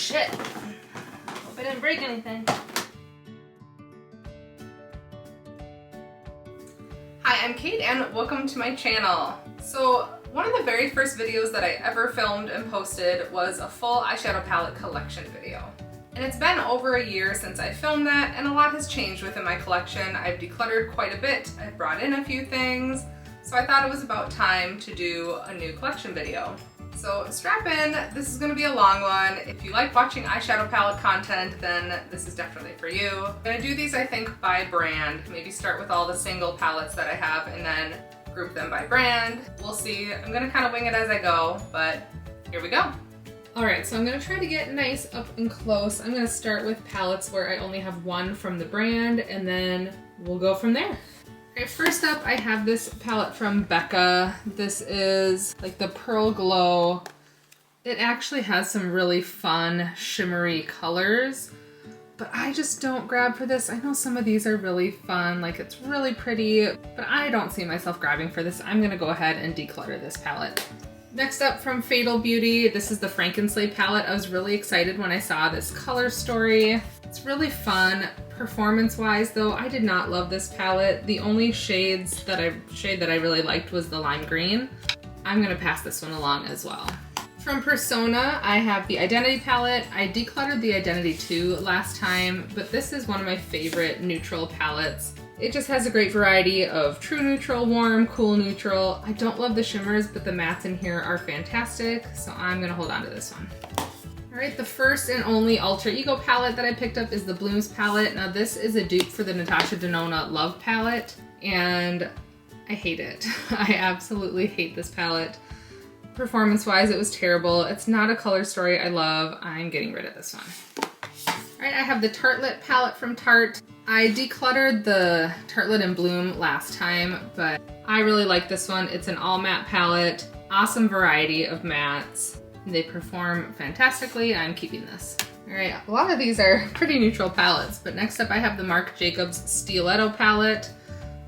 shit. Hope I didn't break anything. Hi, I'm Kate and welcome to my channel. So one of the very first videos that I ever filmed and posted was a full eyeshadow palette collection video. And it's been over a year since I filmed that, and a lot has changed within my collection. I've decluttered quite a bit, I've brought in a few things, so I thought it was about time to do a new collection video. So strap in, this is gonna be a long one. If you like watching eyeshadow palette content, then this is definitely for you. I'm gonna do these, I think, by brand. Maybe start with all the single palettes that I have and then group them by brand. We'll see. I'm gonna kind of wing it as I go, but here we go. All right, so I'm gonna try to get nice up and close. I'm gonna start with palettes where I only have one from the brand, and then we'll go from there. All right, first up, I have this palette from Becca. This is like the Pearl Glow. It actually has some really fun, shimmery colors, but I just don't grab for this. I know some of these are really fun, like it's really pretty, but I don't see myself grabbing for this. I'm gonna go ahead and declutter this palette. Next up from Fenty Beauty, this is the Frankenslay palette. I was really excited when I saw this color story. It's really fun. Performance-wise though, I did not love this palette. The only shade that I really liked was the lime green. I'm gonna pass this one along as well. From Persona, I have the Identity palette. I decluttered the Identity 2 last time, but this is one of my favorite neutral palettes. It just has a great variety of true neutral, warm, cool neutral. I don't love the shimmers, but the mattes in here are fantastic, so I'm gonna hold on to this one. All right, the first and only Alter Ego palette that I picked up is the Blooms palette. Now this is a dupe for the Natasha Denona Love palette, and I hate it. I absolutely hate this palette. Performance-wise, it was terrible. It's not a color story I love. I'm getting rid of this one. All right, I have the Tartelette palette from Tarte. I decluttered the Tartelette in Bloom last time, but I really like this one. It's an all matte palette, awesome variety of mattes. They perform fantastically. I'm keeping this. All right, a lot of these are pretty neutral palettes, but next up I have the Marc Jacobs Stiletto palette.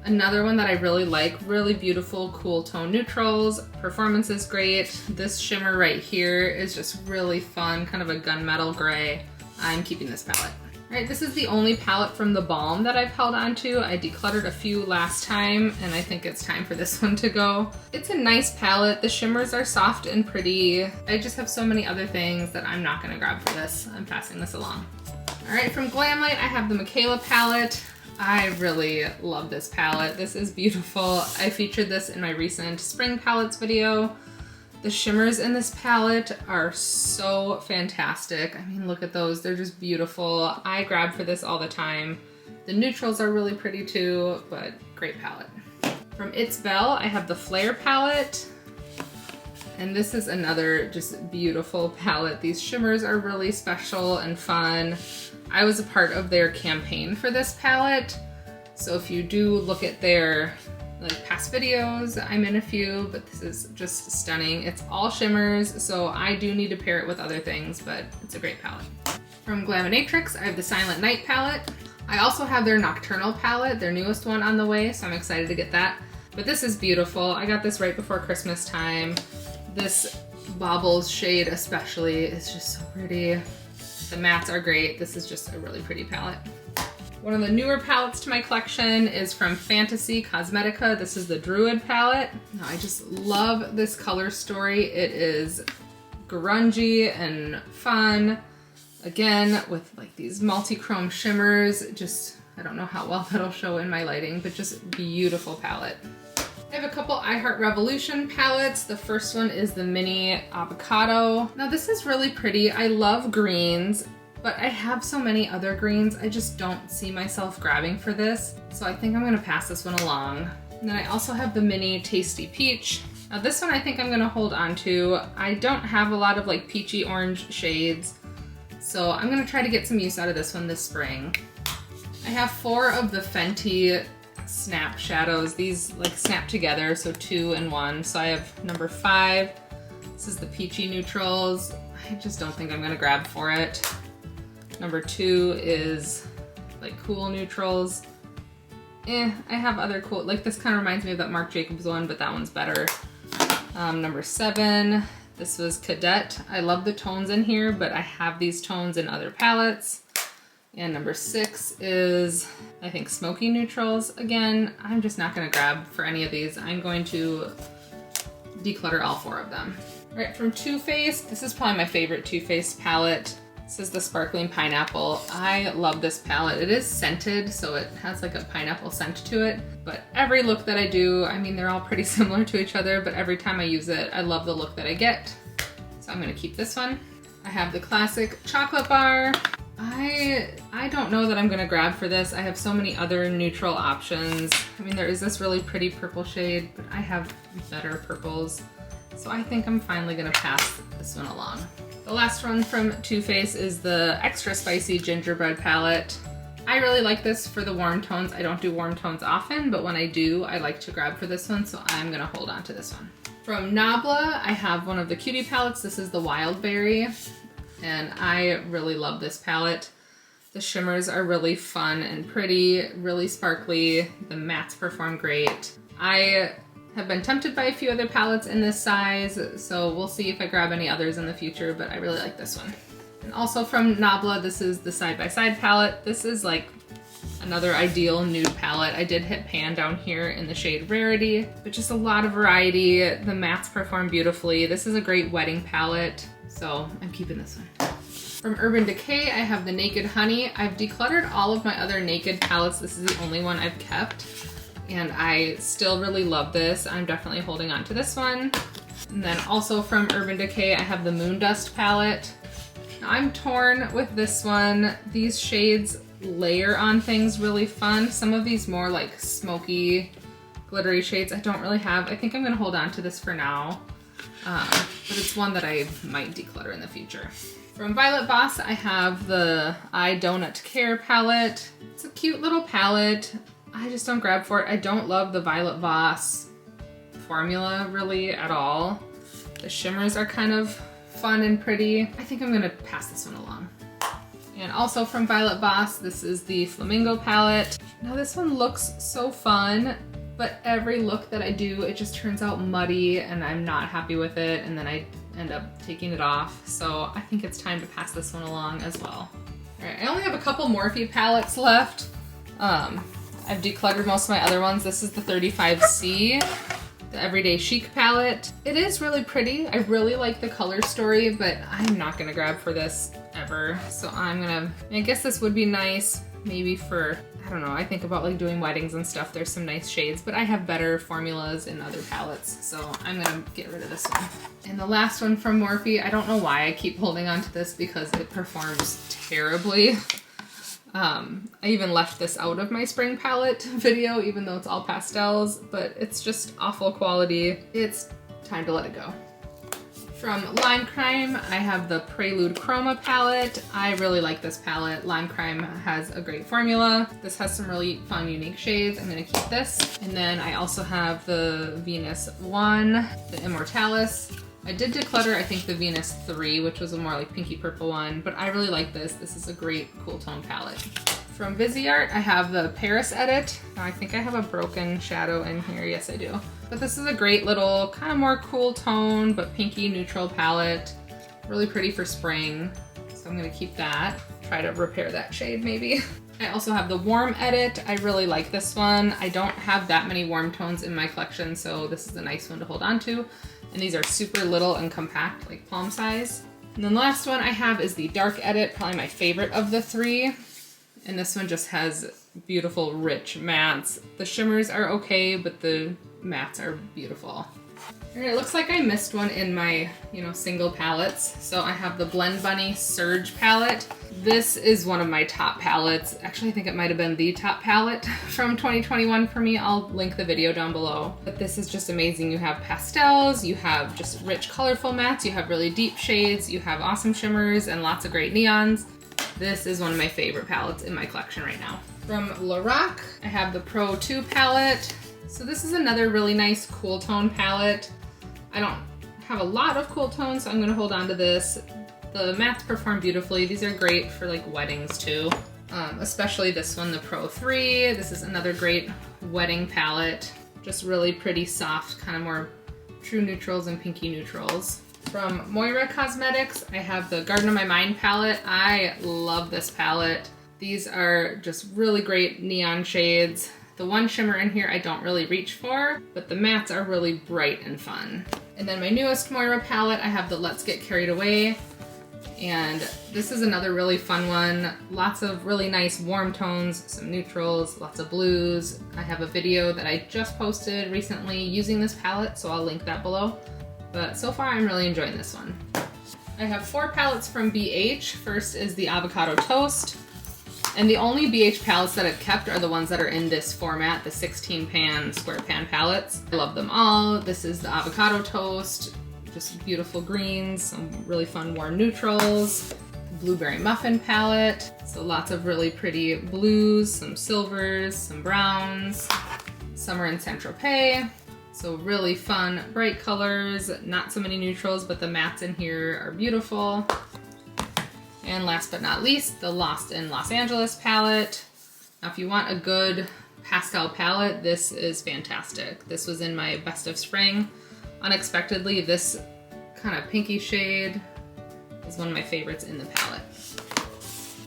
Another one that I really like, really beautiful, cool tone neutrals. Performance is great. This shimmer right here is just really fun, kind of a gunmetal gray. I'm keeping this palette. All right, this is the only palette from the Balm that I've held on to. I decluttered a few last time, and I think it's time for this one to go. It's a nice palette. The shimmers are soft and pretty. I just have so many other things that I'm not gonna grab for this. I'm passing this along. All right, from Glamlite, I have the Michaela palette. I really love this palette. This is beautiful. I featured this in my recent spring palettes video. The shimmers in this palette are so fantastic. I mean, look at those. They're just beautiful. I grab for this all the time. The neutrals are really pretty too, but great palette. From It's Belle, I have the Flare palette. And this is another just beautiful palette. These shimmers are really special and fun. I was a part of their campaign for this palette. So if you do look at their past videos, I'm in a few, but this is just stunning. It's all shimmers, so I do need to pair it with other things, but it's a great palette. From Glaminatrix, I have the Silent Night palette. I also have their Nocturnal palette, their newest one on the way, so I'm excited to get that. But this is beautiful. I got this right before Christmas time. This Baubles shade especially is just so pretty. The mattes are great. This is just a really pretty palette. One of the newer palettes to my collection is from Fantasy Cosmetica. This is the Druid palette. Now, I just love this color story. It is grungy and fun. Again, with like these multi-chrome shimmers. Just, I don't know how well that'll show in my lighting, but just beautiful palette. I have a couple I Heart Revolution palettes. The first one is the Mini Avocado. Now this is really pretty. I love greens, but I have so many other greens, I just don't see myself grabbing for this. So I think I'm gonna pass this one along. And then I also have the Mini Tasty Peach. Now this one I think I'm gonna hold on to. I don't have a lot of like peachy orange shades, so I'm gonna try to get some use out of this one this spring. I have 4 of the Fenty Snap shadows. These like snap together, so 2 in 1. So I have number 5. This is the Peachy Neutrals. I just don't think I'm gonna grab for it. Number 2 is like Cool Neutrals. I have other cool, like this kind of reminds me of that Marc Jacobs one, but that one's better. Number 7, This was Cadet. I love the tones in here, but I have these tones in other palettes. And number 6 is, I think, Smoky Neutrals. Again, I'm just not gonna grab for any of these. I'm going to declutter all 4 of them. All right, from Too Faced, this is probably my favorite Too Faced palette. This is the Sparkling Pineapple. I love this palette. It is scented, so it has like a pineapple scent to it. But every look that I do, I mean, they're all pretty similar to each other, but every time I use it, I love the look that I get. So I'm gonna keep this one. I have the classic chocolate bar. I don't know that I'm gonna grab for this. I have so many other neutral options. I mean, there is this really pretty purple shade, but I have better purples. So I think I'm finally gonna pass this one along. The last one from Too Faced is the Extra Spicy Gingerbread Palette. I really like this for the warm tones. I don't do warm tones often, but when I do, I like to grab for this one, so I'm gonna hold on to this one. From Nabla, I have one of the Cutie palettes. This is the Wild Berry, and I really love this palette. The shimmers are really fun and pretty, really sparkly. The mattes perform great. I have been tempted by a few other palettes in this size, so we'll see if I grab any others in the future, but I really like this one. And also from Nabla, this is the Side by Side palette. This is like another ideal nude palette. I did hit pan down here in the shade Rarity, but just a lot of variety. The mattes perform beautifully. This is a great wedding palette, so I'm keeping this one. From Urban Decay, I have the Naked Honey. I've decluttered all of my other Naked palettes. This is the only one I've kept, and I still really love this. I'm definitely holding on to this one. And then also from Urban Decay, I have the Moon Dust palette. Now I'm torn with this one. These shades layer on things really fun. Some of these more like smoky, glittery shades I don't really have. I think I'm gonna hold on to this for now, but it's one that I might declutter in the future. From Violet Voss, I have the I Donut Care palette. It's a cute little palette. I just don't grab for it. I don't love the Violet Voss formula really at all. The shimmers are kind of fun and pretty. I think I'm gonna pass this one along. And also from Violet Voss, this is the Flamingo palette. Now this one looks so fun, but every look that I do, it just turns out muddy and I'm not happy with it, and then I end up taking it off. So I think it's time to pass this one along as well. All right, I only have a couple Morphe palettes left. I've decluttered most of my other ones. This is the 35C, the Everyday Chic palette. It is really pretty. I really like the color story, but I'm not gonna grab for this ever. So I guess this would be nice maybe for, I don't know, I think about like doing weddings and stuff. There's some nice shades, but I have better formulas in other palettes, so I'm gonna get rid of this one. And the last one from Morphe, I don't know why I keep holding on to this because it performs terribly. I even left this out of my spring palette video, even though it's all pastels, but it's just awful quality. It's time to let it go. From Lime Crime, I have the Prelude Chroma palette. I really like this palette. Lime Crime has a great formula. This has some really fun, unique shades. I'm gonna keep this. And then I also have the Venus 1, the Immortalis. I did declutter, I think, the Venus 3, which was a more like pinky purple one, but I really like this. This is a great cool tone palette. From Viseart, I have the Paris Edit. Now, I think I have a broken shadow in here. Yes, I do. But this is a great little kind of more cool tone, but pinky neutral palette. Really pretty for spring. So I'm gonna keep that. Try to repair that shade maybe. I also have the Warm Edit. I really like this one. I don't have that many warm tones in my collection, so this is a nice one to hold on to. And these are super little and compact, like palm size. And then the last one I have is the Dark Edit, probably my favorite of the 3. And this one just has beautiful, rich mattes. The shimmers are okay, but the mattes are beautiful. All right, it looks like I missed one in my, single palettes. So I have the Blend Bunny Surge palette. This is one of my top palettes. Actually, I think it might have been the top palette from 2021 for me. I'll link the video down below. But this is just amazing. You have pastels, you have just rich, colorful mattes, you have really deep shades, you have awesome shimmers and lots of great neons. This is one of my favorite palettes in my collection right now. From Lorac, I have the Pro 2 palette. So this is another really nice cool tone palette. I don't have a lot of cool tones, so I'm gonna hold on to this. The mattes perform beautifully. These are great for like weddings too. Especially this one, the Pro 3. This is another great wedding palette. Just really pretty soft, kind of more true neutrals and pinky neutrals. From Moira Cosmetics, I have the Garden of My Mind palette. I love this palette. These are just really great neon shades. The one shimmer in here I don't really reach for, but the mattes are really bright and fun. And then my newest Moira palette, I have the Let's Get Carried Away. And this is another really fun one. Lots of really nice warm tones, some neutrals, lots of blues. I have a video that I just posted recently using this palette, so I'll link that below. But so far I'm really enjoying this one. I have 4 palettes from BH. First is the Avocado Toast. And the only BH palettes that I've kept are the ones that are in this format, the 16 pan square pan palettes. I love them all. This is the Avocado Toast. Just beautiful greens, some really fun warm neutrals, blueberry muffin palette, so lots of really pretty blues, some silvers, some browns, summer in Saint-Tropez, so really fun bright colors, not so many neutrals, but the mattes in here are beautiful. And last but not least, the Lost in Los Angeles palette. Now if you want a good pastel palette, this is fantastic. This was in my best of spring. Unexpectedly, this kind of pinky shade is one of my favorites in the palette.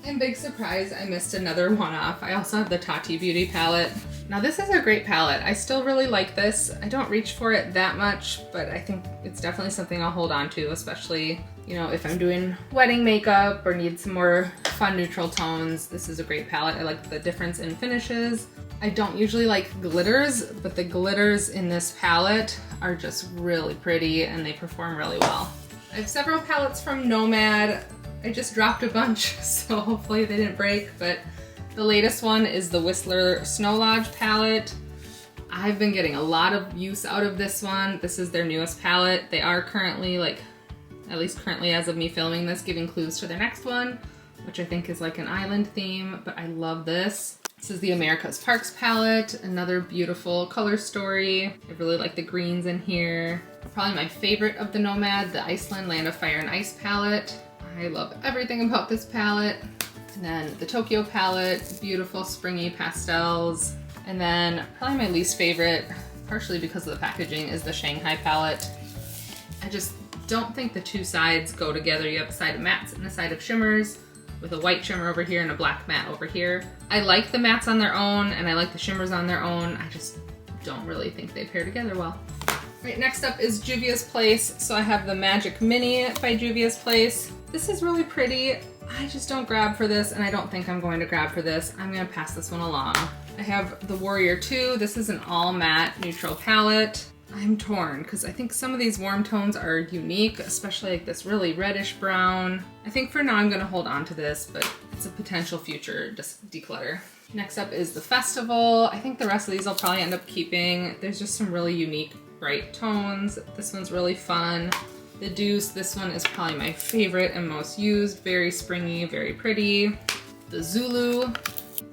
And big surprise, I missed another one off. I also have the Tati Beauty palette. Now this is a great palette. I still really like this. I don't reach for it that much, but I think it's definitely something I'll hold on to, especially, you know, if I'm doing wedding makeup or need some more fun neutral tones. This is a great palette. I like the difference in finishes. I don't usually like glitters, but the glitters in this palette are just really pretty and they perform really well. I have several palettes from Nomad. I just dropped a bunch, so hopefully they didn't break, but the latest one is the Whistler Snow Lodge palette. I've been getting a lot of use out of this one. This is their newest palette. They are currently, like, at least currently as of me filming this, giving clues to their next one, which I think is like an island theme, but I love this. This is the America's Parks palette, another beautiful color story. I really like the greens in here. Probably my favorite of the Nomad, the Iceland Land of Fire and Ice palette. I love everything about this palette. And then the Tokyo palette, beautiful springy pastels. And then probably my least favorite, partially because of the packaging, is the Shanghai palette. I just don't think the two sides go together. You have a side of mattes and a side of shimmers, with a white shimmer over here and a black matte over here. I like the mattes on their own and I like the shimmers on their own. I just don't really think they pair together well. Right, next up is Juvia's Place. So I have the Magic Mini by Juvia's Place. This is really pretty. I just don't grab for this and I don't think I'm going to grab for this. I'm gonna pass this one along. I have the Warrior 2. This is an all matte neutral palette. I'm torn because I think some of these warm tones are unique, especially like this really reddish brown. I think for now I'm gonna hold on to this, but it's a potential future declutter. Next up is the Festival. I think the rest of these I'll probably end up keeping. There's just some really unique bright tones. This one's really fun. The Deuce, this one is probably my favorite and most used. Very springy, very pretty. The Zulu,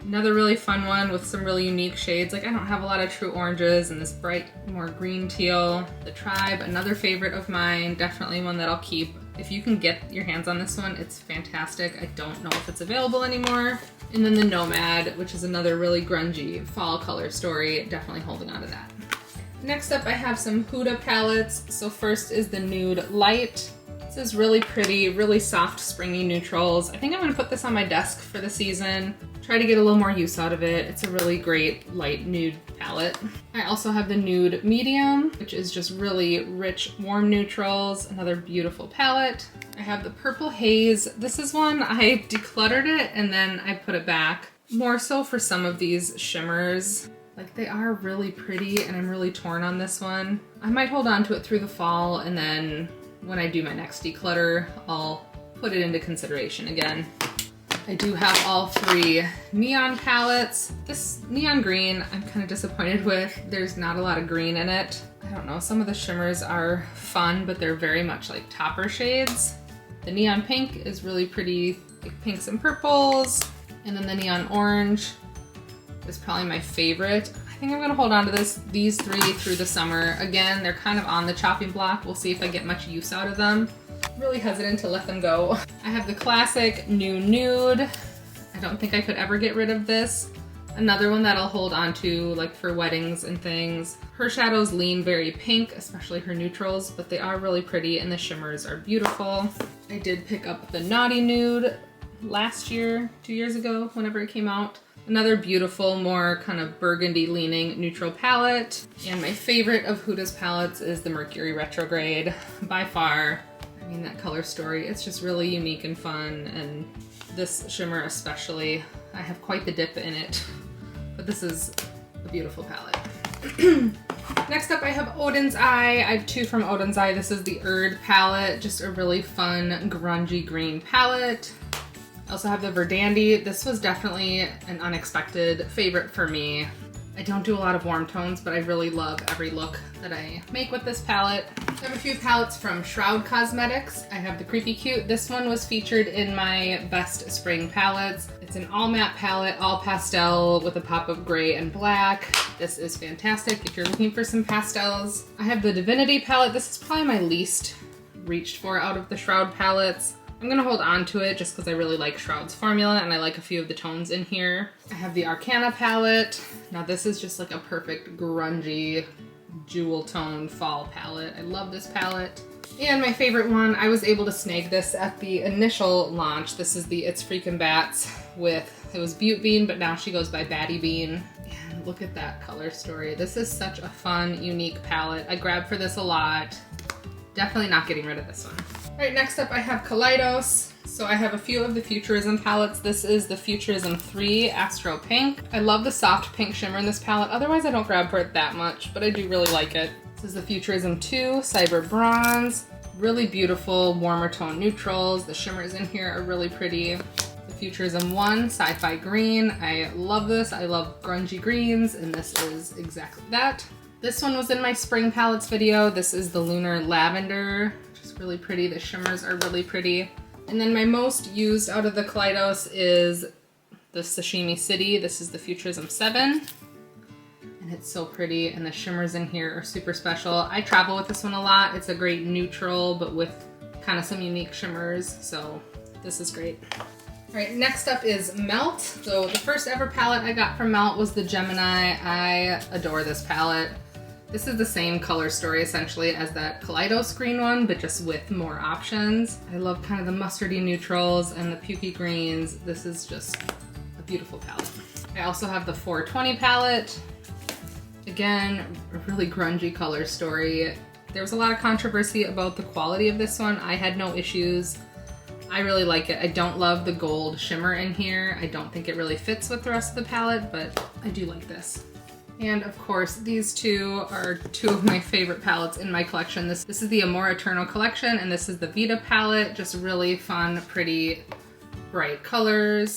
another really fun one with some really unique shades. Like I don't have a lot of true oranges and this bright, more green teal. The Tribe, another favorite of mine, definitely one that I'll keep. If you can get your hands on this one, it's fantastic. I don't know if it's available anymore. And then the Nomad, which is another really grungy fall color story, definitely holding on to that. Next up I have some Huda palettes. So first is the Nude Light. This is really pretty, really soft, springy neutrals. I think I'm gonna put this on my desk for the season. Try to get a little more use out of it. It's a really great light nude palette. I also have the Nude Medium, which is just really rich, warm neutrals. Another beautiful palette. I have the Purple Haze. This is one, I decluttered it and then I put it back. More so for some of these shimmers. Like they are really pretty and I'm really torn on this one. I might hold on to it through the fall and then when I do my next declutter, I'll put it into consideration again. I do have all 3 neon palettes. This neon green I'm kind of disappointed with. There's not a lot of green in it. I don't know, some of the shimmers are fun, but they're very much like topper shades. The neon pink is really pretty, like pinks and purples. And then the neon orange is probably my favorite. I think I'm gonna hold on to these 3 through the summer. Again, they're kind of on the chopping block. We'll see if I get much use out of them. Really hesitant to let them go. I have the classic Nude. I don't think I could ever get rid of this. Another one that I'll hold on to like for weddings and things. Her shadows lean very pink, especially her neutrals, but they are really pretty and the shimmers are beautiful. I did pick up the Naughty Nude last year, 2 years ago, whenever it came out. Another beautiful, more kind of burgundy leaning neutral palette. And my favorite of Huda's palettes is the Mercury Retrograde, by far. I mean, that color story, it's just really unique and fun, and this shimmer especially. I have quite the dip in it, but this is a beautiful palette. Next up I have Oden's Eye. I have two from Oden's Eye. This is the Erd palette, just a really fun grungy green palette. I also have the Verdandi. This was definitely an unexpected favorite for me. I don't do a lot of warm tones, but I really love every look that I make with this palette. I have a few palettes from Shroud Cosmetics. I have the Creepy Cute. This one was featured in my best spring palettes. It's an all matte palette, all pastel with a pop of gray and black. This is fantastic if you're looking for some pastels. I have the Divinity palette. This is probably my least reached for out of the Shroud palettes. I'm gonna hold on to it just because I really like Shroud's formula and I like a few of the tones in here. I have the Arcana palette. Now this is just like a perfect grungy jewel tone fall palette. I love this palette. And my favorite one, I was able to snag this at the initial launch. This is the It's Freakin' Bats with, it was Butte Bean, but now she goes by Batty Bean. And look at that color story. This is such a fun, unique palette. I grabbed for this a lot. Definitely not getting rid of this one. All right, next up I have Kaleidos. So I have a few of the Futurism palettes. This is the Futurism 3 Astro Pink. I love the soft pink shimmer in this palette. Otherwise I don't grab for it that much, but I do really like it. This is the Futurism 2 Cyber Bronze. Really beautiful, warmer tone neutrals. The shimmers in here are really pretty. The Futurism 1 Sci-Fi Green. I love this. I love grungy greens, and this is exactly that. This one was in my spring palettes video. This is the Lunar Lavender. Just really pretty. The shimmers are really pretty. And then my most used out of the Kaleidos is the Sashimi City. This is the Futurism 7. And it's so pretty, and the shimmers in here are super special. I travel with this one a lot. It's a great neutral, but with kind of some unique shimmers, so this is great. All right, next up is Melt. So the first ever palette I got from Melt was the Gemini. I adore this palette. This is the same color story essentially as that Kaleidos green one, but just with more options. I love kind of the mustardy neutrals and the pukey greens. This is just a beautiful palette. I also have the 420 palette. Again, a really grungy color story. There was a lot of controversy about the quality of this one. I had no issues. I really like it. I don't love the gold shimmer in here. I don't think it really fits with the rest of the palette, but I do like this. And of course, these two are two of my favorite palettes in my collection. This is the Amor Eternal collection, and this is the Vita palette. Just really fun, pretty, bright colors.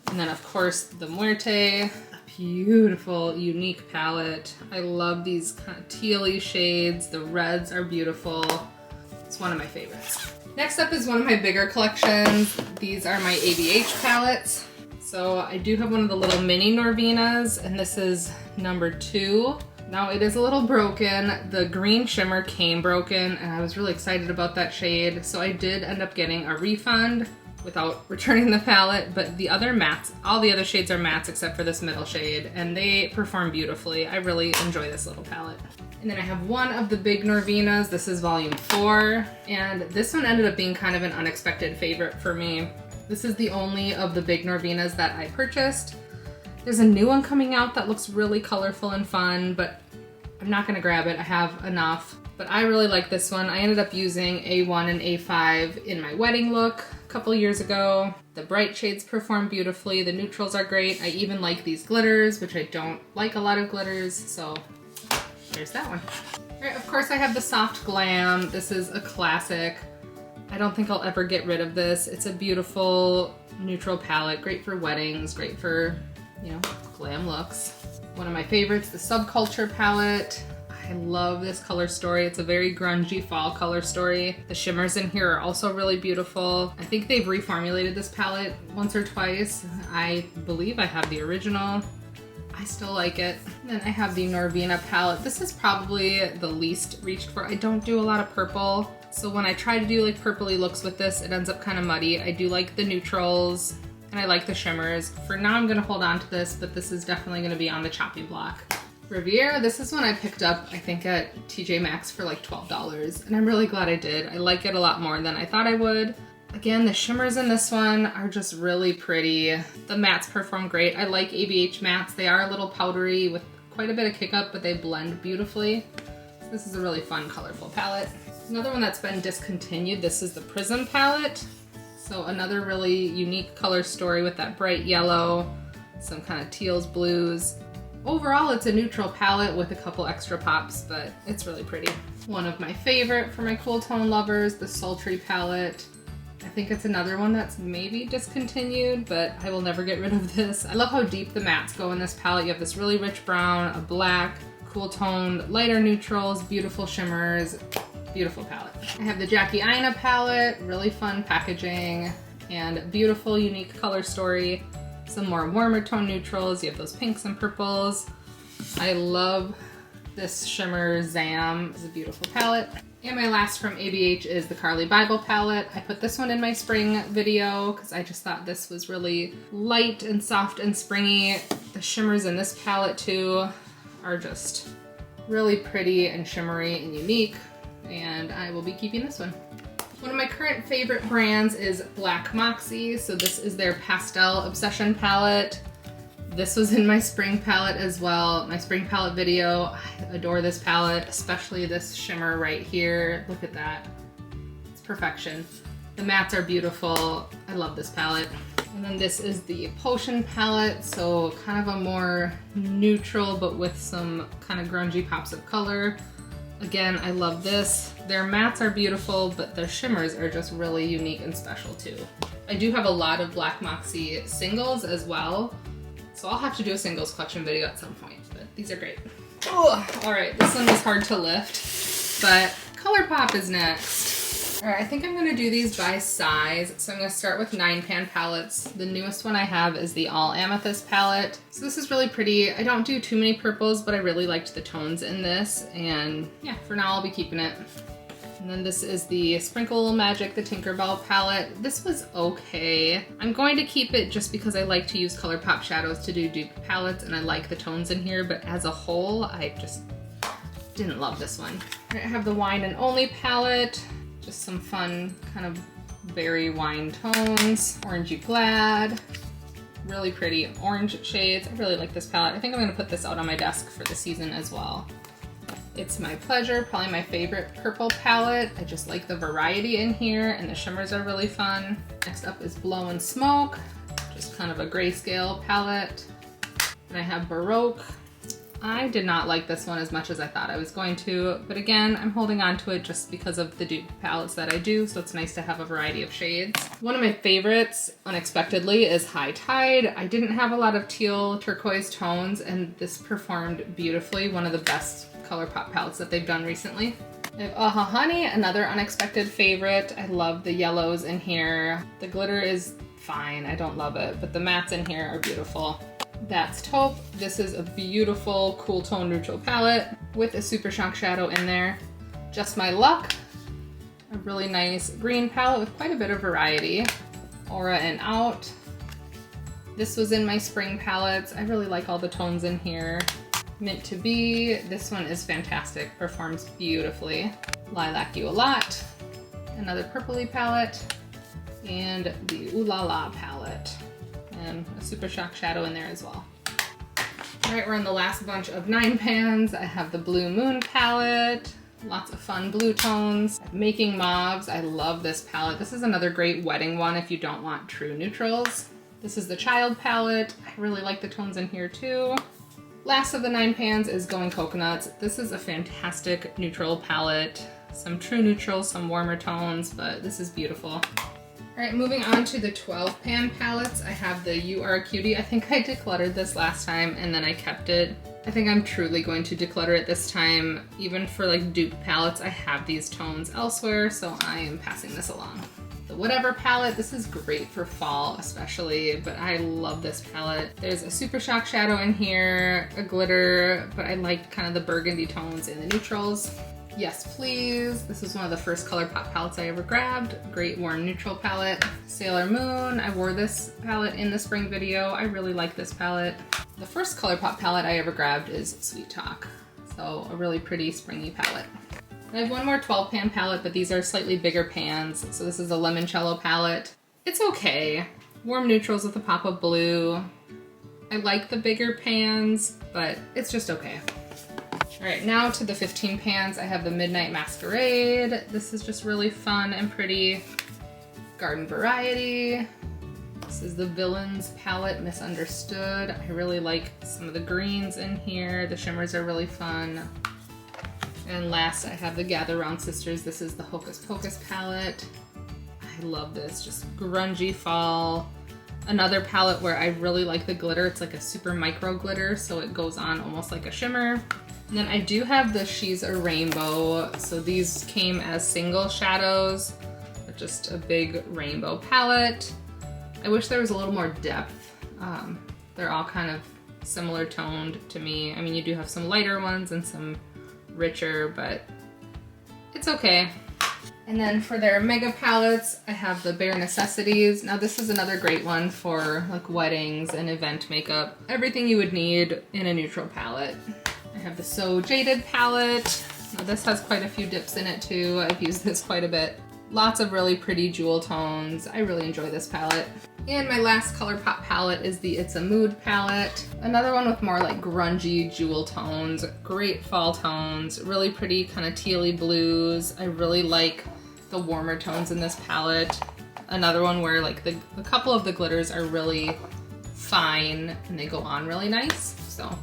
And then of course, the Muerte. Beautiful, unique palette. I love these kind of tealy shades. The reds are beautiful. It's one of my favorites. Next up is one of my bigger collections. These are my ABH palettes. So I do have one of the little mini Norvinas, and this is number 2. Now it is a little broken. The green shimmer came broken, and I was really excited about that shade. So I did end up getting a refund without returning the palette, but the other mattes, all the other shades are mattes except for this middle shade, and they perform beautifully. I really enjoy this little palette. And then I have one of the big Norvinas. This is volume 4, and this one ended up being kind of an unexpected favorite for me. This is the only of the big Norvinas that I purchased. There's a new one coming out that looks really colorful and fun, but I'm not gonna grab it. I have enough. But I really like this one. I ended up using A1 and A5 in my wedding look a couple years ago. The bright shades perform beautifully. The neutrals are great. I even like these glitters, which I don't like a lot of glitters, so there's that one. All right, of course I have the Soft Glam. This is a classic. I don't think I'll ever get rid of this. It's a beautiful neutral palette, great for weddings, great for, you know, glam looks. One of my favorites, the Subculture palette. I love this color story. It's a very grungy fall color story. The shimmers in here are also really beautiful. I think they've reformulated this palette once or twice. I believe I have the original. I still like it. Then I have the Norvina palette. This is probably the least reached for. I don't do a lot of purple, so when I try to do like purpley looks with this, it ends up kind of muddy. I do like the neutrals and I like the shimmers. For now, I'm gonna hold on to this, but this is definitely gonna be on the chopping block. Riviera, this is one I picked up, I think at TJ Maxx for like $12, and I'm really glad I did. I like it a lot more than I thought I would. Again, the shimmers in this one are just really pretty. The mattes perform great. I like ABH mattes. They are a little powdery with quite a bit of kick up, but they blend beautifully. This is a really fun, colorful palette. Another one that's been discontinued, this is the Prism palette. So another really unique color story with that bright yellow, some kind of teals, blues. Overall, it's a neutral palette with a couple extra pops, but it's really pretty. One of my favorite for my cool tone lovers, the Sultry palette. I think it's another one that's maybe discontinued, but I will never get rid of this. I love how deep the mattes go in this palette. You have this really rich brown, a black, cool toned, lighter neutrals, beautiful shimmers, beautiful palette. I have the Jackie Aina palette, really fun packaging, and beautiful, unique color story. Some more warmer tone neutrals. You have those pinks and purples. I love this shimmer Zam. It's a beautiful palette. And my last from ABH is the Carly Bible palette. I put this one in my spring video because I just thought this was really light and soft and springy. The shimmers in this palette too are just really pretty and shimmery and unique, and I will be keeping this one. One of my current favorite brands is Black Moxy. So this is their Pastel Obsession palette. This was in my spring palette as well. My spring palette video. I adore this palette, especially this shimmer right here. Look at that. It's perfection. The mattes are beautiful. I love this palette. And then this is the Potion palette. So kind of a more neutral, but with some kind of grungy pops of color. Again, I love this. Their mattes are beautiful, but their shimmers are just really unique and special too. I do have a lot of Black Moxy singles as well. So I'll have to do a singles collection video at some point, but these are great. Oh, all right, this one was hard to lift, but Colourpop is next. All right, I think I'm gonna do these by size. So I'm gonna start with 9-pan palettes. The newest one I have is the All Amethyst palette. So this is really pretty. I don't do too many purples, but I really liked the tones in this. And yeah, for now I'll be keeping it. And then this is the Sprinkle Magic, the Tinkerbell palette. This was okay. I'm going to keep it just because I like to use Colourpop shadows to do dupe palettes, and I like the tones in here, but as a whole, I just didn't love this one. I have the Wine and Only palette. Just some fun kind of berry wine tones. Orangey Glad. Really pretty orange shades. I really like this palette. I think I'm gonna put this out on my desk for the season as well. It's My Pleasure, probably my favorite purple palette. I just like the variety in here, and the shimmers are really fun. Next up is Blow and Smoke, just kind of a grayscale palette. And I have Baroque. I did not like this one as much as I thought I was going to, but again, I'm holding on to it just because of the dupe palettes that I do, so it's nice to have a variety of shades. One of my favorites, unexpectedly, is High Tide. I didn't have a lot of teal turquoise tones, and this performed beautifully. One of the best Colourpop palettes that they've done recently. I have Aha Honey, another unexpected favorite. I love the yellows in here. The glitter is fine, I don't love it, but the mattes in here are beautiful. That's Taupe. This is a beautiful cool tone neutral palette with a Super Shock shadow in there. Just My Luck, a really nice green palette with quite a bit of variety. Aura and Out. This was in my spring palettes. I really like all the tones in here. Meant to Be, this one is fantastic, performs beautifully. Lilac You a Lot, another purpley palette, and the Ooh La La palette, and a Super Shock shadow in there as well. All right, we're in the last bunch of 9 pans. I have the Blue Moon palette, lots of fun blue tones. Making Mauves, I love this palette. This is another great wedding one if you don't want true neutrals. This is the Child palette. I really like the tones in here too. Last of the 9 pans is Going Coconuts. This is a fantastic neutral palette. Some true neutrals, some warmer tones, but this is beautiful. All right, moving on to the 12 pan palettes. I have the You Are a Cutie. I think I decluttered this last time and then I kept it. I think I'm truly going to declutter it this time. Even for like dupe palettes, I have these tones elsewhere, so I am passing this along. The Whatever palette, this is great for fall especially, but I love this palette. There's a Super Shock shadow in here, a glitter, but I like kind of the burgundy tones in the neutrals. Yes, please. This is one of the first Colourpop palettes I ever grabbed. Great warm neutral palette. Sailor Moon. I wore this palette in the spring video. I really like this palette. The first Colourpop palette I ever grabbed is Sweet Talk. So a really pretty springy palette. I have one more 12 pan palette, but these are slightly bigger pans. So this is a Limoncello palette. It's okay. Warm neutrals with a pop of blue. I like the bigger pans, but it's just okay. All right, now to the 15 pans. I have the Midnight Masquerade. This is just really fun and pretty. Garden Variety. This is the Villains palette, Misunderstood. I really like some of the greens in here. The shimmers are really fun. And last, I have the Gather Round Sisters. This is the Hocus Pocus palette. I love this, just grungy fall. Another palette where I really like the glitter. It's like a super micro glitter, so it goes on almost like a shimmer. And then I do have the She's a Rainbow. So these came as single shadows, but just a big rainbow palette. I wish there was a little more depth. They're all kind of similar toned to me. I mean, you do have some lighter ones and some richer, but it's okay. And then for their mega palettes, I have the Bare Necessities. Now this is another great one for like weddings and event makeup. Everything you would need in a neutral palette. I have the So Jaded palette. Now this has quite a few dips in it too. I've used this quite a bit. Lots of really pretty jewel tones. I really enjoy this palette. And my last Colourpop palette is the It's a Mood palette. Another one with more like grungy jewel tones. Great fall tones. Really pretty kind of tealy blues. I really like the warmer tones in this palette. Another one where like a couple of the glitters are really fine and they go on really nice. So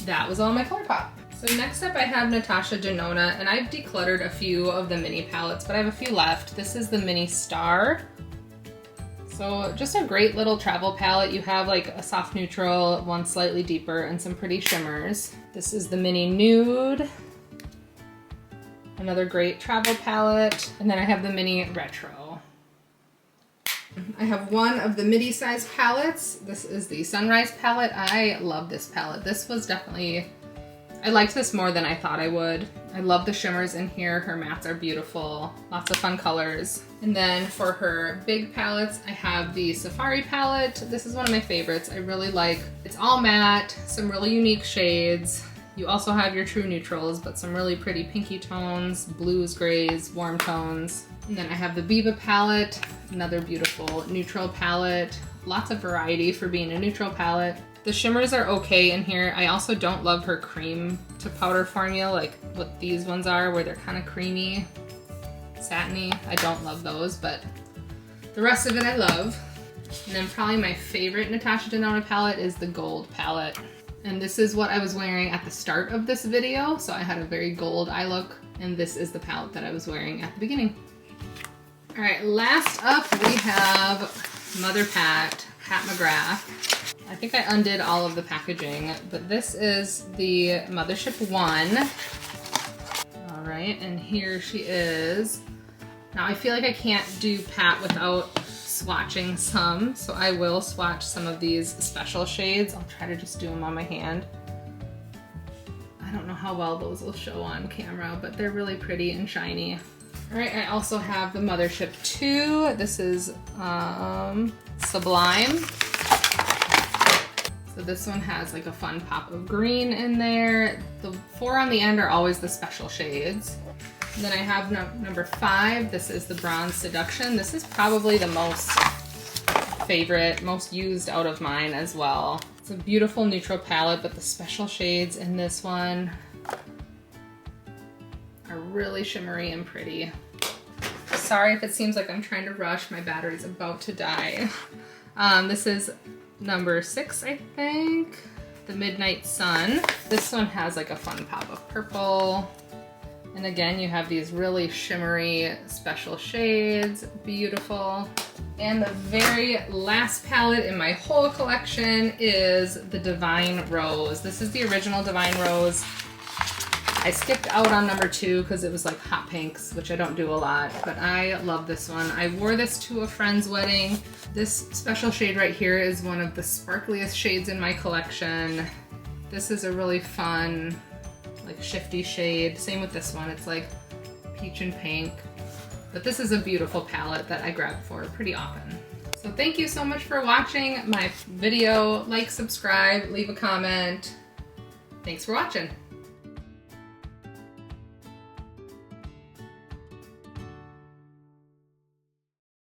that was all my Colourpop. So next up I have Natasha Denona, and I've decluttered a few of the mini palettes, but I have a few left. This is the Mini Star. So just a great little travel palette. You have like a soft neutral, one slightly deeper, and some pretty shimmers. This is the Mini Nude. Another great travel palette. And then I have the Mini Retro. I have one of the midi size palettes. This is the Sunrise palette. I love this palette. This was definitely, I liked this more than I thought I would. I love the shimmers in here. Her mattes are beautiful. Lots of fun colors. And then for her big palettes, I have the Safari palette. This is one of my favorites. I really like, it's all matte, some really unique shades. You also have your true neutrals, but some really pretty pinky tones, blues, grays, warm tones. And then I have the Biba palette, another beautiful neutral palette. Lots of variety for being a neutral palette. The shimmers are okay in here. I also don't love her cream to powder formula like what these ones are, where they're kind of creamy, satiny. I don't love those, but the rest of it I love. And then probably my favorite Natasha Denona palette is the gold palette. And this is what I was wearing at the start of this video. So I had a very gold eye look, and this is the palette that I was wearing at the beginning. All right, last up we have Mother Pat McGrath. I think I undid all of the packaging, but this is the Mothership 1. All right, and here she is. Now I feel like I can't do Pat without swatching some, so I will swatch some of these special shades. I'll try to just do them on my hand. I don't know how well those will show on camera, but they're really pretty and shiny. All right, I also have the Mothership 2. This is Sublime. So this one has like a fun pop of green in there. The 4 on the end are always the special shades. And then I have number 5. This is the Bronze Seduction. This is probably the most favorite, most used out of mine as well. It's a beautiful neutral palette, but the special shades in this one are really shimmery and pretty. Sorry if it seems like I'm trying to rush. My battery's about to die. This is number 6, I think. The Midnight Sun. This one has like a fun pop of purple. And again, you have these really shimmery special shades. Beautiful. And the very last palette in my whole collection is the Divine Rose. This is the original Divine Rose. I skipped out on number 2 because it was like hot pinks, which I don't do a lot, but I love this one. I wore this to a friend's wedding. This special shade right here is one of the sparkliest shades in my collection. This is a really fun, like shifty shade. Same with this one, it's like peach and pink. But this is a beautiful palette that I grab for pretty often. So thank you so much for watching my video. Like, subscribe, leave a comment. Thanks for watching.